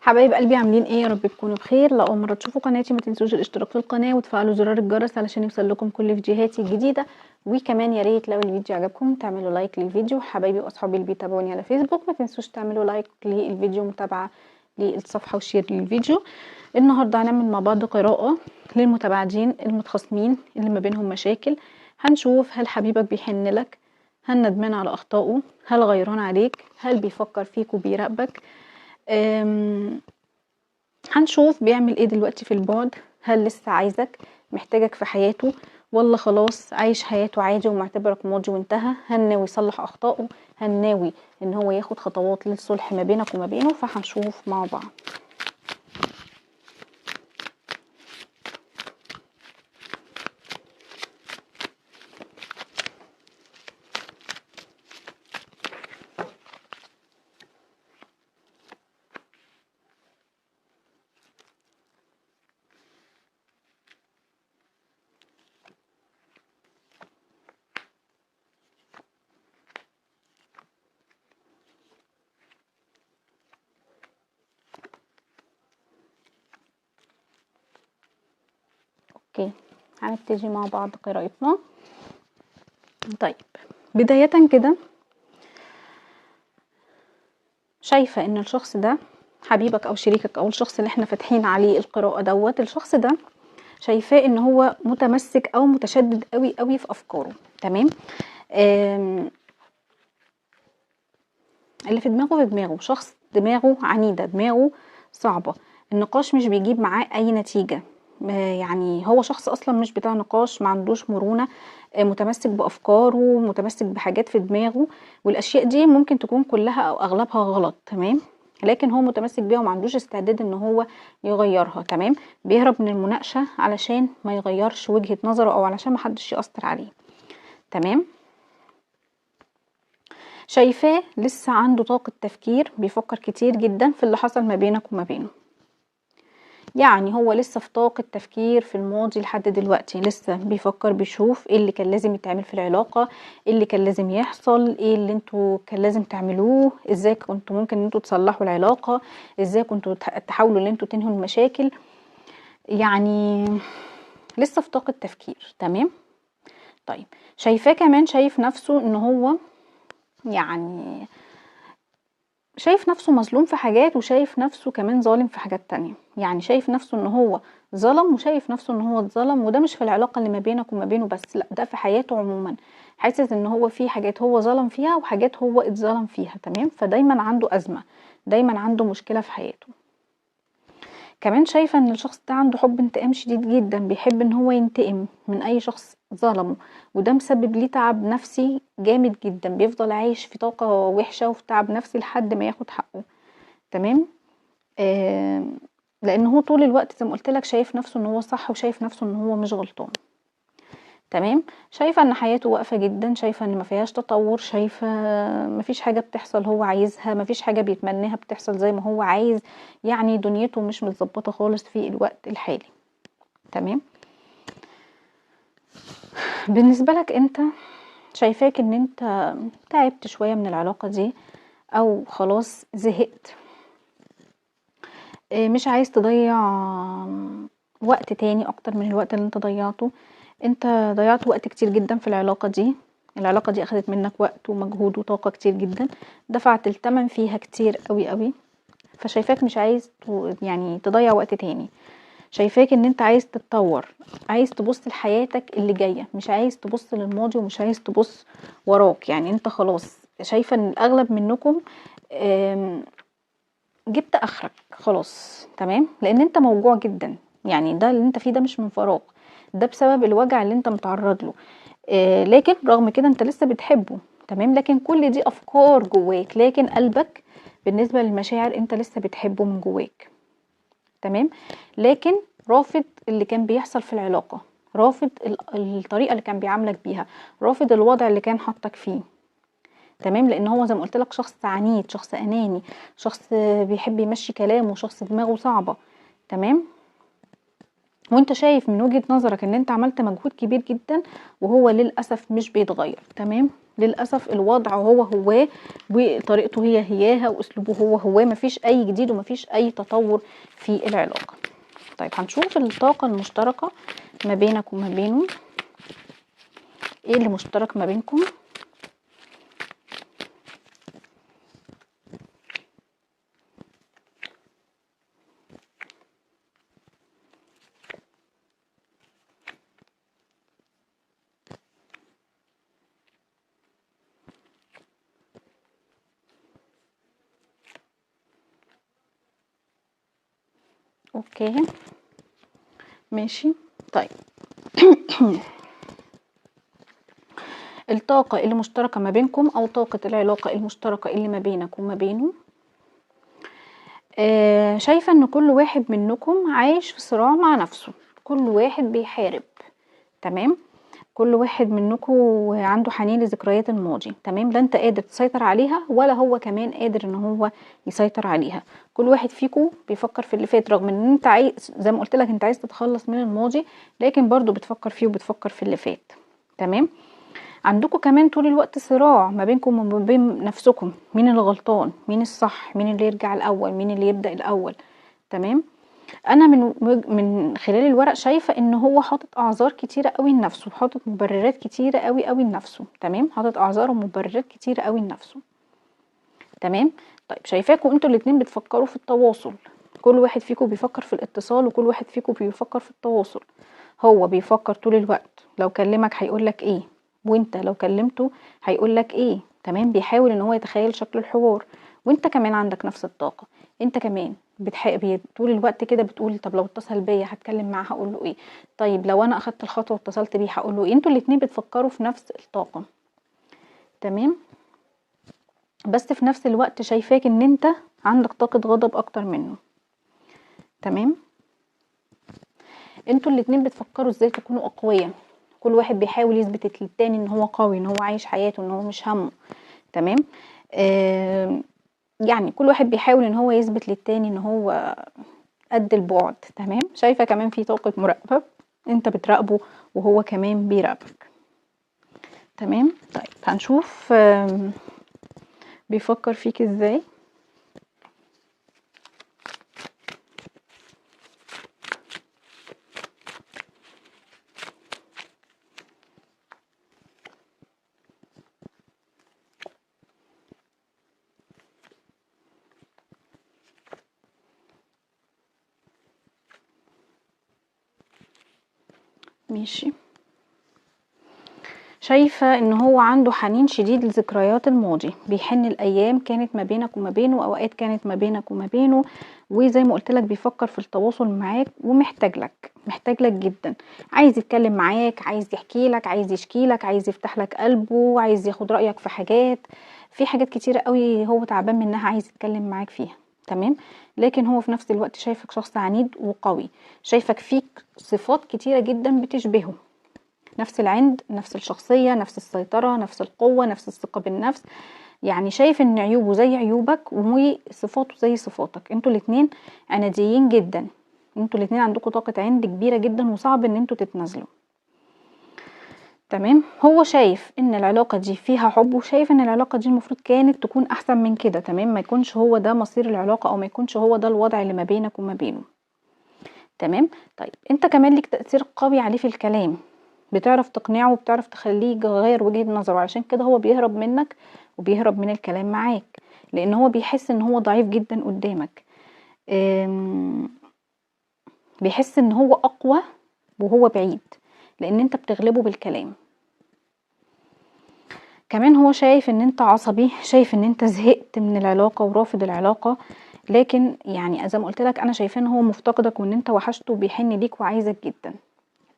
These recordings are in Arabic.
حبايب قلبي عاملين ايه؟ يا رب تكونوا بخير. لو اول مره تشوفوا قناتي ما تنسوش الاشتراك في القناه وتفعلوا زرار الجرس علشان يوصل لكم كل فيديوهاتي الجديده. وكمان يا ريت لو الفيديو عجبكم تعملوا لايك للفيديو. حبايبي واصحابي اللي بيتابعوني على فيسبوك ما تنسوش تعملوا لايك للفيديو ومتابعه للصفحه وشير للفيديو. النهارده هنعمل مع بعض قراءه للمتباعدين المتخاصمين اللي ما بينهم مشاكل. هنشوف هل حبيبك بيحن لك، هل ندمان على اخطائه، هل غيران عليك، هل بيفكر فيك وبيراقبك. هنشوف بيعمل ايه دلوقتي في البعد، هل لسه عايزك محتاجك في حياته ولا خلاص عايش حياته عادي ومعتبرك ماضي وانتهى. هل ناوي يصلح اخطائه، هل ناوي ان هو ياخد خطوات للصلح ما بينك وما بينه. فهنشوف مع بعض. اوكي، هنبتدي مع بعض قراءتنا. طيب، بداية كده شايفة ان الشخص ده حبيبك او شريكك او الشخص اللي احنا فاتحين عليه القراءة دوت، الشخص ده شايفاه ان هو متمسك او متشدد قوي قوي في افكاره. تمام، اللي في دماغه شخص دماغه عنيدة، دماغه صعبة، النقاش مش بيجيب معاه اي نتيجة. يعني هو شخص اصلا مش بتاع نقاش، ما عندوش مرونة، متمسك بافكاره، متمسك بحاجات في دماغه، والاشياء دي ممكن تكون كلها او اغلبها غلط. تمام، لكن هو متمسك بيها وما عندوش استعداد ان هو يغيرها. تمام، بيهرب من المناقشة علشان ما يغيرش وجهة نظره او علشان ما حدش يأثر عليه. تمام، شايفاه لسه عنده طاقة تفكير، بيفكر كتير جدا في اللي حصل ما بينك وما بينه. يعني هو لسه في طاقة تفكير في الماضي لحد دلوقتي، لسه بيفكر بيشوف ايه اللي كان لازم يتعمل في العلاقة، ايه اللي كان لازم يحصل، ايه اللي انتوا كان لازم تعملوه، ازاي كنتوا ممكن ان انتوا تصلحوا العلاقة، ازاي كنتوا تحاولوا ان انتوا تنهوا المشاكل. يعني لسه في طاقة تفكير. تمام، طيب شايفاه كمان شايف نفسه ان هو يعني شايف نفسه مظلوم في حاجات، وشايف نفسه كمان ظالم في حاجات تانية. يعني شايف نفسه ان هو ظلم، وشايف نفسه ان هو اتظلم، وده مش في العلاقة اللي ما بينك وما بينه بس، لا ده في حياته عموما. حاسس ان هو في حاجات هو ظلم فيها وحاجات هو اتظلم فيها. تمام، فدايما عنده أزمة، دايما عنده مشكلة في حياته. كمان شايفة ان الشخص ده عنده حب انتقام شديد جدا، بيحب ان هو ينتقم من اي شخص ظلمه، وده مسبب ليه تعب نفسي جامد جدا، بيفضل عايش في طاقة وحشة وفي تعب نفسي لحد ما ياخد حقه. تمام، لان هو طول الوقت زي ما قلت لك شايف نفسه ان هو صح، وشايف نفسه ان هو مش غلطان. تمام، شايفه ان حياته واقفه جدا، شايفه ان ما فيهاش تطور، شايفه ما فيش حاجه بتحصل هو عايزها، ما فيش حاجه بيتمناها بتحصل زي ما هو عايز. يعني دنيته مش متظبطه خالص في الوقت الحالي. تمام، بالنسبه لك انت شايفاك ان انت تعبت شويه من العلاقه دي، او خلاص زهقت، مش عايز تضيع وقت تاني اكتر من الوقت اللي انت ضيعته. انت ضيعت وقت كتير جدا في العلاقة دي، العلاقة دي اخدت منك وقت ومجهود وطاقة كتير جدا، دفعت الثمن فيها كتير قوي قوي. فشايفاك مش عايز يعني تضيع وقت تاني. شايفاك ان انت عايز تتطور، عايز تبص لحياتك اللي جاية، مش عايز تبص للماضي ومش عايز تبص وراك. يعني انت خلاص شايفة ان الاغلب منكم جبت اخرك خلاص. تمام، لان انت موجوع جدا. يعني ده اللي انت فيه ده مش من فراغ، ده بسبب الوجع اللي انت متعرض له. لكن رغم كده انت لسه بتحبه. تمام، لكن كل دي افكار جواك، لكن قلبك بالنسبة للمشاعر انت لسه بتحبه من جواك. تمام، لكن رافض اللي كان بيحصل في العلاقة، رافض الطريقة اللي كان بيعاملك بيها، رافض الوضع اللي كان حطك فيه. تمام، لان هو زي ما قلت لك شخص عنيد، شخص اناني، شخص بيحب يمشي كلامه، شخص دماغه صعبة. تمام، وانت شايف من وجهة نظرك ان انت عملت مجهود كبير جدا، وهو للأسف مش بيتغير. تمام، للاسف الوضع هو وطريقته هياها واسلوبه هو، مفيش اي جديد ومفيش اي تطور في العلاقه. طيب هنشوف الطاقه المشتركه ما بينك وما بينه، ايه اللي مشترك ما بينكم. اوكي ماشي. طيب الطاقة اللي مشتركة ما بينكم او طاقة العلاقة المشتركة اللي ما بينك وما بينه، شايفة ان كل واحد منكم عايش في صراع مع نفسه، كل واحد بيحارب. تمام، كل واحد منكم عنده حنين لذكريات الماضي. تمام، لا انت قادر تسيطر عليها ولا هو كمان قادر ان هو يسيطر عليها. كل واحد فيكم بيفكر في اللي فات، رغم ان انت عايز زي ما قلت لك انت عايز تتخلص من الماضي، لكن برضو بتفكر فيه وبتفكر في اللي فات. تمام، عندكم كمان طول الوقت صراع ما بينكم وما بين نفسكم، مين الغلطان، مين الصح، مين اللي يرجع الاول، مين اللي يبدأ الاول. تمام، انا من خلال الورق شايفه ان هو حاطط اعذار كتيره قوي لنفسه، حاطط مبررات كتيره قوي قوي لنفسه. تمام، حاطط اعذار ومبررات كتيره قوي لنفسه. تمام، طيب شايفاكم انتوا الاتنين بتفكروا في التواصل، كل واحد فيكم بيفكر في الاتصال وكل واحد فيكم بيفكر في التواصل. هو بيفكر طول الوقت لو كلمك هيقولك ايه، وانت لو كلمته هيقولك ايه. تمام، بيحاول ان هو يتخيل شكل الحوار، وانت كمان عندك نفس الطاقه. انت كمان طول الوقت كده بتقول طب لو اتصل بيا هتكلم معاه هقول له ايه، طيب لو انا اخدت الخطوه واتصلت بيه هقول له ايه. انتوا الاتنين بتفكروا في نفس الطاقه. تمام، بس في نفس الوقت شايفاك ان انت عندك طاقه غضب اكتر منه. تمام، انتوا الاتنين بتفكروا ازاي تكونوا اقوياء، كل واحد بيحاول يثبت للتاني ان هو قوي، ان هو عايش حياته، ان هو مش همه. تمام، يعني كل واحد بيحاول ان هو يثبت للتاني ان هو قد البعد. تمام، شايفه كمان في طاقه مراقبه، انت بتراقبه وهو كمان بيراقبك. تمام، طيب هنشوف بيفكر فيك ازاي. ماشي، شايفة ان هو عنده حنين شديد لذكريات الماضي، بيحن الايام كانت ما بينك وما بينه، اوقات كانت ما بينك وما بينه، وزي ما قلت لك بيفكر في التواصل معاك ومحتاج لك، محتاج لك جدا. عايز يتكلم معاك، عايز يحكي لك، عايز يشكي لك، عايز يفتح لك قلبه، عايز ياخد رأيك في حاجات، في حاجات كتيرة قوي هو تعبان منها عايز يتكلم معاك فيها. تمام، لكن هو في نفس الوقت شايفك شخص عنيد وقوي، شايفك فيك صفات كتيرة جدا بتشبهه، نفس العند، نفس الشخصية، نفس السيطرة، نفس القوة، نفس الثقة بالنفس. يعني شايف ان عيوبه زي عيوبك وصفاته زي صفاتك. انتوا الاتنين عناديين جدا، انتوا الاتنين عندكم طاقة عند كبيرة جدا وصعب ان انتوا تتنازلوا. تمام، هو شايف ان العلاقة دي فيها حب، وشايف ان العلاقة دي المفروض كانت تكون احسن من كده. تمام، ما يكونش هو ده مصير العلاقة او ما يكونش هو ده الوضع اللي ما بينك وما بينه. تمام، طيب انت كمان ليك تأثير قوي عليه في الكلام، بتعرف تقنعه وبتعرف تخليه يغير وجهة نظره، عشان كده هو بيهرب منك وبيهرب من الكلام معاك، لان هو بيحس ان هو ضعيف جدا قدامك. بيحس ان هو اقوى وهو بعيد، لان انت بتغلبه بالكلام. كمان هو شايف ان انت عصبي، شايف ان انت زهقت من العلاقة ورافض العلاقة، لكن يعني زي ما قلت لك انا شايفه ان هو مفتقدك وان انت وحشته وبيحن ليك وعايزك جدا.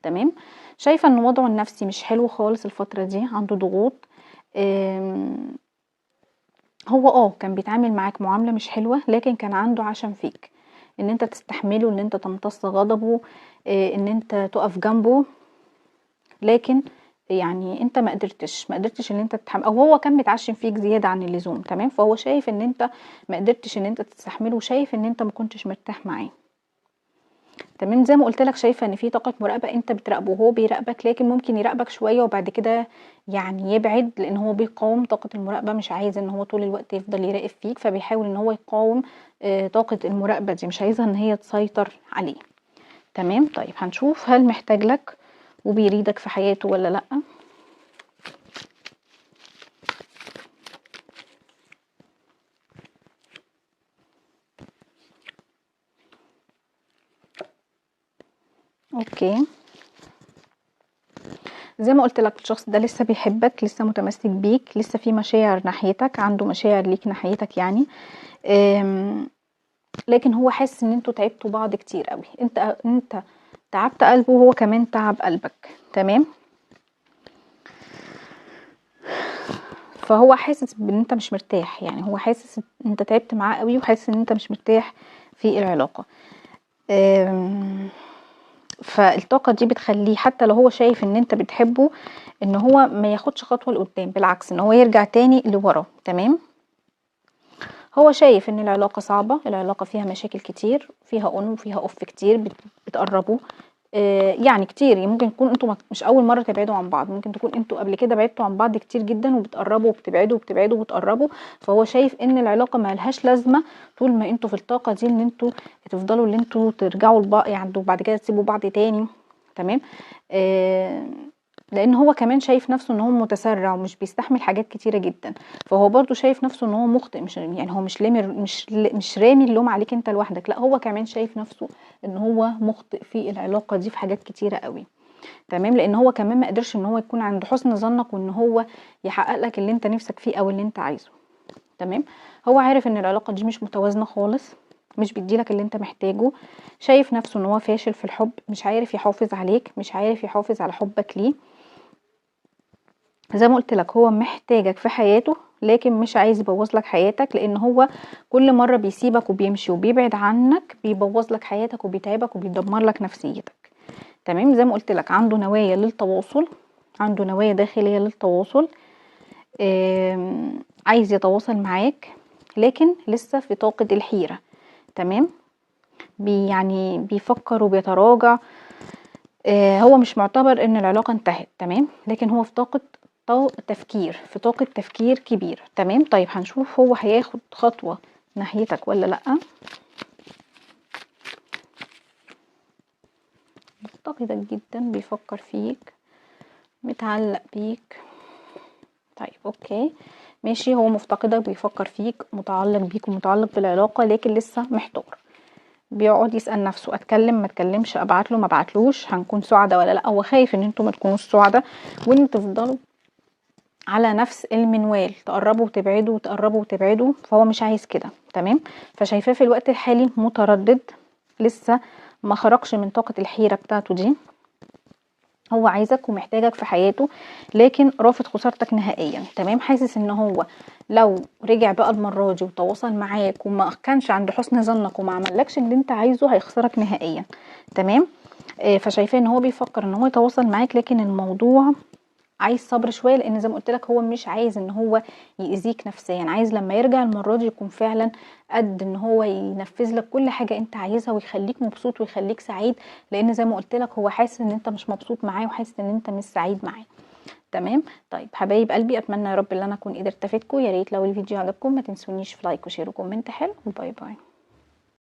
تمام، شايفه ان وضعه النفسي مش حلو خالص الفتره دي، عنده ضغوط. هو كان بيتعامل معاك معامله مش حلوه، لكن كان عنده عشم فيك، ان انت تستحمله، ان انت تمتص غضبه، ان انت تقف جنبه، لكن يعني انت ما قدرتش ان انت تتحمل، او هو كان متعشم فيك زياده عن اللزوم. تمام، فهو شايف ان انت ما قدرتش ان انت تستحمله، وشايف ان انت ما كنتش مرتاح معاه. تمام. زي ما قلت لك شايفه ان في طاقه مراقبه، انت بتراقبه وهو بيراقبك، لكن ممكن يراقبك شويه وبعد كده يعني يبعد، لان هو بيقاوم طاقه المراقبه، مش عايز ان هو طول الوقت يفضل يراقب فيك، فبيحاول ان هو يقاوم طاقه المراقبه دي، مش عايزها ان هي تسيطر عليه. تمام. طيب هنشوف هل محتاج لك وبيريدك في حياته ولا لا. اوكي. زي ما قلت لك الشخص ده لسه بيحبك، لسه متمسك بيك، لسه في مشاعر ناحيتك، عنده مشاعر ليك ناحيتك يعني. لكن هو حاسس ان انتوا تعبتوا بعض كتير قوي، انت تعبت قلبه وهو كمان تعب قلبك. تمام. فهو حاسس بان انت مش مرتاح، يعني هو حاسس ان انت تعبت معاه قوي وحاسس ان انت مش مرتاح في العلاقة. فالطاقة دي بتخليه حتى لو هو شايف ان انت بتحبه، ان هو ما ياخدش خطوة لقدام، بالعكس ان هو يرجع تاني لورا. تمام. هو شايف ان العلاقة صعبة، العلاقة فيها مشاكل كتير، فيها اون وفيها اوف كتير بتقربوا يعني كتير. ممكن يكون انتوا مش اول مرة تبعدوا عن بعض، ممكن تكون انتوا قبل كده بعدتوا عن بعض كتير جدا وبتقربوا وبتبعدوا وبتبعدوا وبتقربوا. فهو شايف ان العلاقة ما لهاش لازمة طول ما انتوا في الطاقة دي، ان انتوا تفضلوا ان انتوا ترجعوا لبعض يعني وبعد كده تسيبوا بعض تاني. تمام. لان هو كمان شايف نفسه ان هو متسرع ومش بيستحمل حاجات كتيرة جدا، فهو برضو شايف نفسه ان هو مخطئ، مش يعني هو مش رامي اللوم عليك انت لوحدك، لا هو كمان شايف نفسه ان هو مخطئ في العلاقة دي في حاجات كتيرة قوي. تمام. لان هو كمان ما قدرش ان هو يكون عند حسن ظنك وان هو يحقق لك اللي انت نفسك فيه او اللي انت عايزه. تمام. هو عارف ان العلاقة دي مش متوازنة خالص، مش بيديلك اللي انت محتاجه، شايف نفسه ان هو فاشل في الحب، مش عارف يحافظ عليك، مش عارف يحافظ على حبك ليه. زي ما قلت لك هو محتاجك في حياته، لكن مش عايز يبوظ لك حياتك، لان هو كل مرة بيسيبك وبيمشي وبيبعد عنك بيبوظ لك حياتك وبيتعبك وبيدمر لك نفسيتك. تمام. زي ما قلت لك عنده نوايا للتواصل، عنده نوايا داخلية للتواصل، عايز يتواصل معاك لكن لسه في طاقة الحيرة. تمام. يعني بيفكر وبيتراجع. هو مش معتبر ان العلاقة انتهت. تمام. لكن هو في طاقة تفكير، في طاقة تفكير كبير. تمام. طيب هنشوف هو هياخد خطوة ناحيتك ولا لأ. مفتقدك جدا، بيفكر فيك، متعلق بيك. طيب اوكي ماشي. هو مفتقدك، بيفكر فيك، متعلق بيك ومتعلق بالعلاقة، لكن لسه محتار، بيقعد يسأل نفسه اتكلم ما اتكلمش، ابعت له ما ابعتلوش، هنكون سعداء ولا لا. هو خايف ان انتوا ما تكونوش سعداء وان تفضلوا على نفس المنوال، تقربوا وتبعدوا وتقربوا وتبعدوا، فهو مش عايز كده. تمام. فشايفاه في الوقت الحالي متردد، لسه ما خرجش من طاقة الحيرة بتاعته دي. هو عايزك ومحتاجك في حياته، لكن رافض خسارتك نهائيا. تمام. حاسس ان هو لو رجع بقى المرة دي وتواصل معاك وما كانش عند حسن ظنك وما عملكش اللي انت عايزه، هيخسرك نهائيا. تمام. فشايفاه ان هو بيفكر ان هو يتواصل معاك، لكن الموضوع عايز صبر شويه، لان زي ما قلت لك هو مش عايز ان هو يأذيك نفسيا، عايز لما يرجع المره دي يكون فعلا قد ان هو ينفذ لك كل حاجه انت عايزها ويخليك مبسوط ويخليك سعيد، لان زي ما قلت لك هو حاسس ان انت مش مبسوط معاه وحاسس ان انت مش سعيد معاه. تمام. طيب حبايب قلبي، اتمنى يا رب ان انا اكون قدرت افيدكم. يا ريت لو الفيديو عجبكم ما تنسونيش في لايك وشير وكومنت حلو، وباي باي.